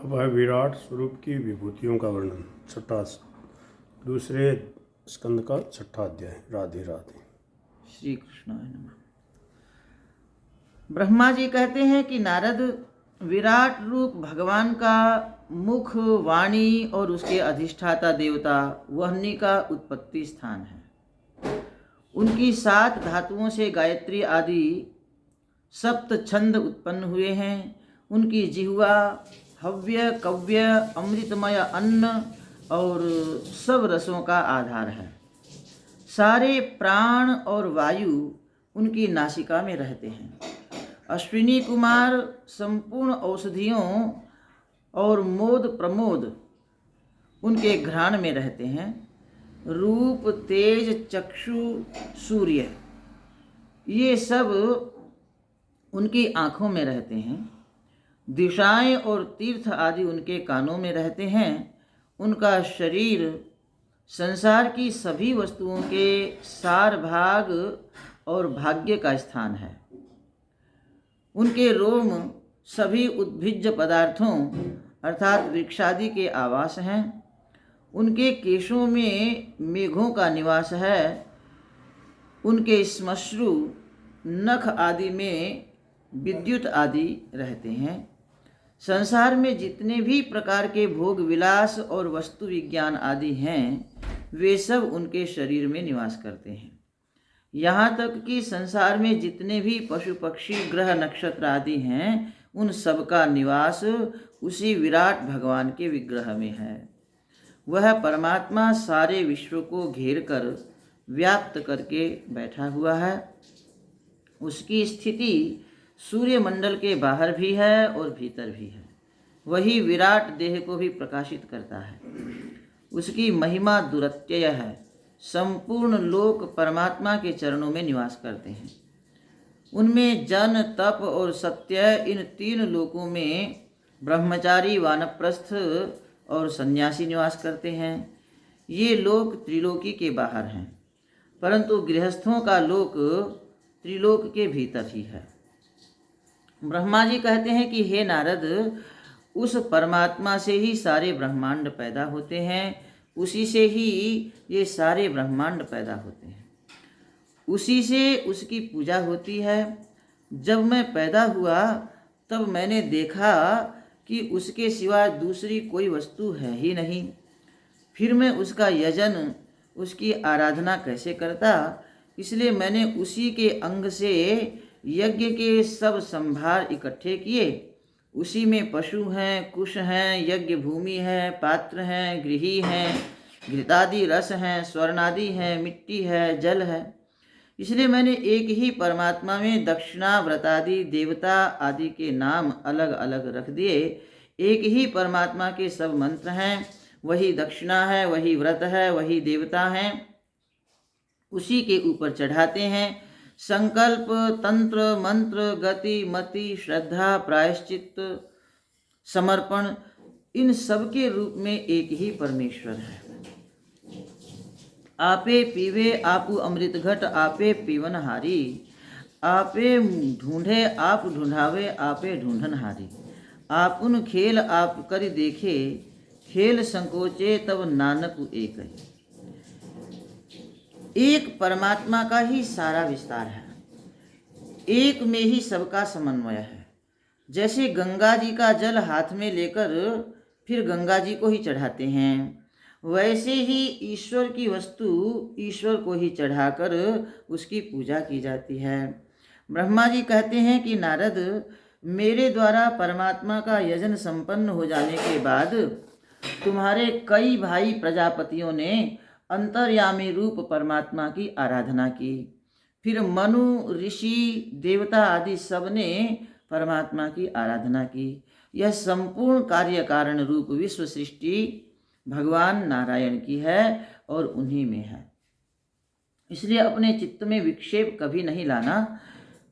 अब है विराट स्वरूप की विभूतियों का वर्णन। छठा दूसरे स्कंद का छठा अध्याय। राधे राधे। श्री कृष्णाय नमः। ब्रह्मा जी कहते हैं कि नारद, विराट रूप भगवान का मुख, वाणी और उसके अधिष्ठाता देवता वह्नि का उत्पत्ति स्थान है। उनकी 7 धातुओं से गायत्री आदि सप्त छंद उत्पन्न हुए हैं। उनकी जिह्वा हव्य, कव्य, अमृतमय अन्न और सब रसों का आधार है। सारे प्राण और वायु उनकी नासिका में रहते हैं। अश्विनी कुमार संपूर्ण औषधियों और मोद प्रमोद उनके घ्राण में रहते हैं। रूप, तेज, चक्षु, सूर्य ये सब उनकी आँखों में रहते हैं। दिशाएं और तीर्थ आदि उनके कानों में रहते हैं। उनका शरीर संसार की सभी वस्तुओं के सार भाग और भाग्य का स्थान है। उनके रोम सभी उद्भिज्ज पदार्थों अर्थात वृक्षादि के आवास हैं। उनके केशों में मेघों का निवास है। उनके श्मश्रु, नख आदि में विद्युत आदि रहते हैं। संसार में जितने भी प्रकार के भोग विलास और वस्तु विज्ञान आदि हैं, वे सब उनके शरीर में निवास करते हैं। यहाँ तक कि संसार में जितने भी पशु पक्षी, ग्रह, नक्षत्र आदि हैं, उन सब का निवास उसी विराट भगवान के विग्रह में है। वह परमात्मा सारे विश्व को घेर कर व्याप्त करके बैठा हुआ है। उसकी स्थिति सूर्यमंडल के बाहर भी है और भीतर भी है। वही विराट देह को भी प्रकाशित करता है। उसकी महिमा दुरत्यय है। संपूर्ण लोक परमात्मा के चरणों में निवास करते हैं। उनमें जन, तप और सत्य, इन 3 लोकों में ब्रह्मचारी, वानप्रस्थ और सन्यासी निवास करते हैं। ये लोक त्रिलोकी के बाहर हैं, परंतु गृहस्थों का लोक त्रिलोक के भीतर ही है। ब्रह्मा जी कहते हैं कि हे नारद, उस परमात्मा से ही सारे ब्रह्मांड पैदा होते हैं। उसी से ही ये सारे ब्रह्मांड पैदा होते हैं। उसी से उसकी पूजा होती है। जब मैं पैदा हुआ तब मैंने देखा कि उसके सिवा दूसरी कोई वस्तु है ही नहीं। फिर मैं उसका यजन, उसकी आराधना कैसे करता, इसलिए मैंने उसी के अंग से यज्ञ के सब संभार इकट्ठे किए। उसी में पशु हैं, कुश हैं, यज्ञ भूमि है, पात्र हैं, गृही हैं, घृतादि रस हैं, स्वर्णादि हैं, मिट्टी है, जल है। इसलिए मैंने एक ही परमात्मा में दक्षिणा, व्रतादि, देवता आदि के नाम अलग अलग रख दिए। एक ही परमात्मा के सब मंत्र हैं। वही दक्षिणा है, वही व्रत है, वही देवता हैं। उसी के ऊपर चढ़ाते हैं। संकल्प, तंत्र, मंत्र, गति, मति, श्रद्धा, प्रायश्चित, समर्पण, इन सब के रूप में एक ही परमेश्वर है। आपे पीवे आपू अमृत घट, आपे पीवन हारी। आपे ढूंढे आप ढूंढावे, आपे ढूंढन हारी। आपुन खेल आप कर देखे, खेल संकोचे तब नानक एक है। एक परमात्मा का ही सारा विस्तार है। एक में ही सबका समन्वय है। जैसे गंगा जी का जल हाथ में लेकर फिर गंगा जी को ही चढ़ाते हैं, वैसे ही ईश्वर की वस्तु ईश्वर को ही चढ़ाकर उसकी पूजा की जाती है। ब्रह्मा जी कहते हैं कि नारद, मेरे द्वारा परमात्मा का यजन संपन्न हो जाने के बाद तुम्हारे कई भाई प्रजापतियों ने अंतर्यामी रूप परमात्मा की आराधना की। फिर मनु, ऋषि, देवता आदि सब ने परमात्मा की आराधना की। यह संपूर्ण कार्य कारण रूप विश्व सृष्टि भगवान नारायण की है और उन्हीं में है। इसलिए अपने चित्त में विक्षेप कभी नहीं लाना।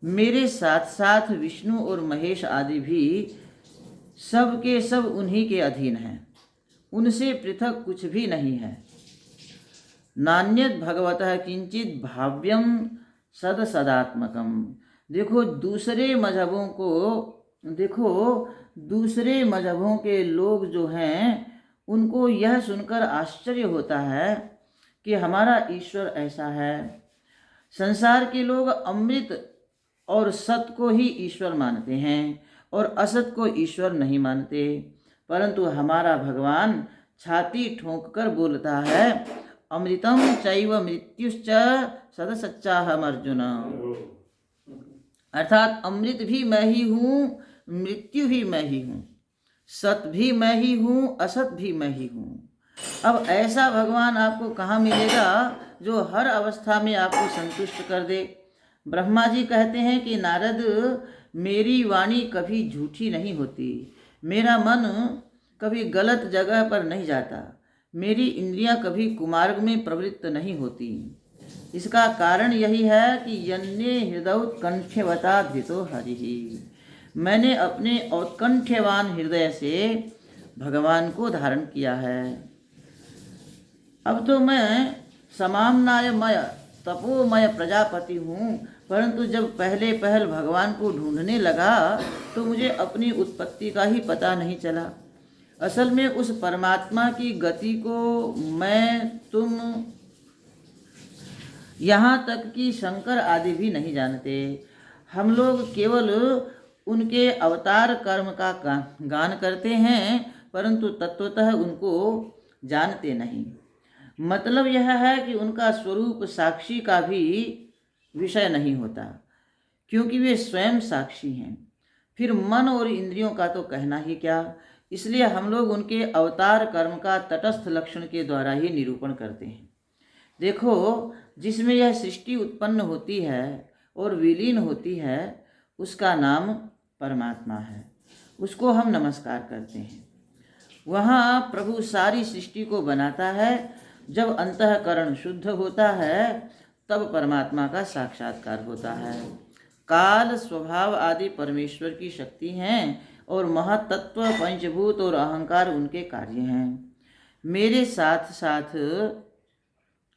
मेरे साथ साथ विष्णु और महेश आदि भी सब के सब उन्हीं के अधीन हैं। उनसे पृथक कुछ भी नहीं है। नान्यत भगवतः किंचित भाव्यम सद सदात्मकम। देखो, दूसरे मजहबों को देखो, दूसरे मजहबों के लोग जो हैं उनको यह सुनकर आश्चर्य होता है कि हमारा ईश्वर ऐसा है। संसार के लोग अमृत और सत को ही ईश्वर मानते हैं और असत को ईश्वर नहीं मानते, परंतु हमारा भगवान छाती ठोंक कर बोलता है, अमृतम चैव मृत्युश्च सदसच्चाहम अर्जुन। अर्थात अमृत भी मैं ही हूँ, मृत्यु भी मैं ही हूँ, सत भी मैं ही हूँ, असत भी मैं ही हूँ। अब ऐसा भगवान आपको कहाँ मिलेगा जो हर अवस्था में आपको संतुष्ट कर दे। ब्रह्मा जी कहते हैं कि नारद, मेरी वाणी कभी झूठी नहीं होती, मेरा मन कभी गलत जगह पर नहीं जाता, मेरी इंद्रियां कभी कुमार्ग में प्रवृत्त नहीं होती। इसका कारण यही है कि यन्ने हृदयोत्कंठ्यवता धृतो हरिहि, मैंने अपने औत्कंठ्यवान हृदय से भगवान को धारण किया है। अब तो मैं समामनायमय तपोमय प्रजापति हूँ, परंतु जब पहल भगवान को ढूंढने लगा तो मुझे अपनी उत्पत्ति का ही पता नहीं चला। असल में उस परमात्मा की गति को मैं, तुम, यहाँ तक कि शंकर आदि भी नहीं जानते। हम लोग केवल उनके अवतार कर्म का गान करते हैं, परंतु तत्वतः उनको जानते नहीं। मतलब यह है कि उनका स्वरूप साक्षी का भी विषय नहीं होता, क्योंकि वे स्वयं साक्षी हैं। फिर मन और इंद्रियों का तो कहना ही क्या। इसलिए हम लोग उनके अवतार कर्म का तटस्थ लक्षण के द्वारा ही निरूपण करते हैं। देखो, जिसमें यह सृष्टि उत्पन्न होती है और विलीन होती है, उसका नाम परमात्मा है, उसको हम नमस्कार करते हैं। वहाँ प्रभु सारी सृष्टि को बनाता है। जब अंतःकरण शुद्ध होता है तब परमात्मा का साक्षात्कार होता है। काल, स्वभाव आदि परमेश्वर की शक्ति हैं और महतत्व, पंचभूत और अहंकार उनके कार्य हैं। मेरे साथ साथ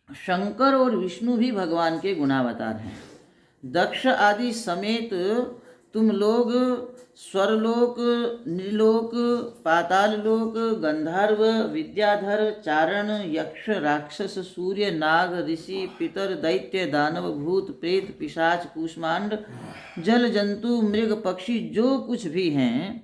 शंकर और विष्णु भी भगवान के गुणावतार हैं। दक्ष आदि समेत तुम लोग स्वरलोक, नृलोक, पाताल लोक, गंधर्व, विद्याधर, चारण, यक्ष, राक्षस, सूर्य, नाग, ऋषि, पितर, दैत्य, दानव, भूत, प्रेत, पिशाच, कूष्मांड, जल जंतु, मृग, पक्षी जो कुछ भी हैं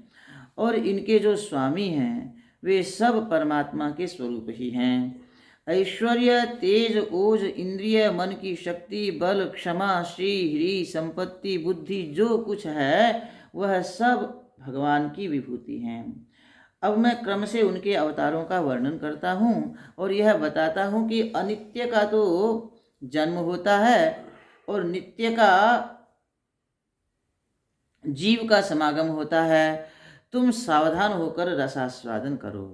और इनके जो स्वामी हैं, वे सब परमात्मा के स्वरूप ही हैं। ऐश्वर्य, तेज, ओज, इंद्रिय, मन की शक्ति, बल, क्षमा, श्री, ह्री, संपत्ति, बुद्धि जो कुछ है वह सब भगवान की विभूति हैं। अब मैं क्रम से उनके अवतारों का वर्णन करता हूँ और यह बताता हूँ कि अनित्य का तो जन्म होता है और नित्य का जीव का समागम होता है। तुम सावधान होकर रसास्वादन करो।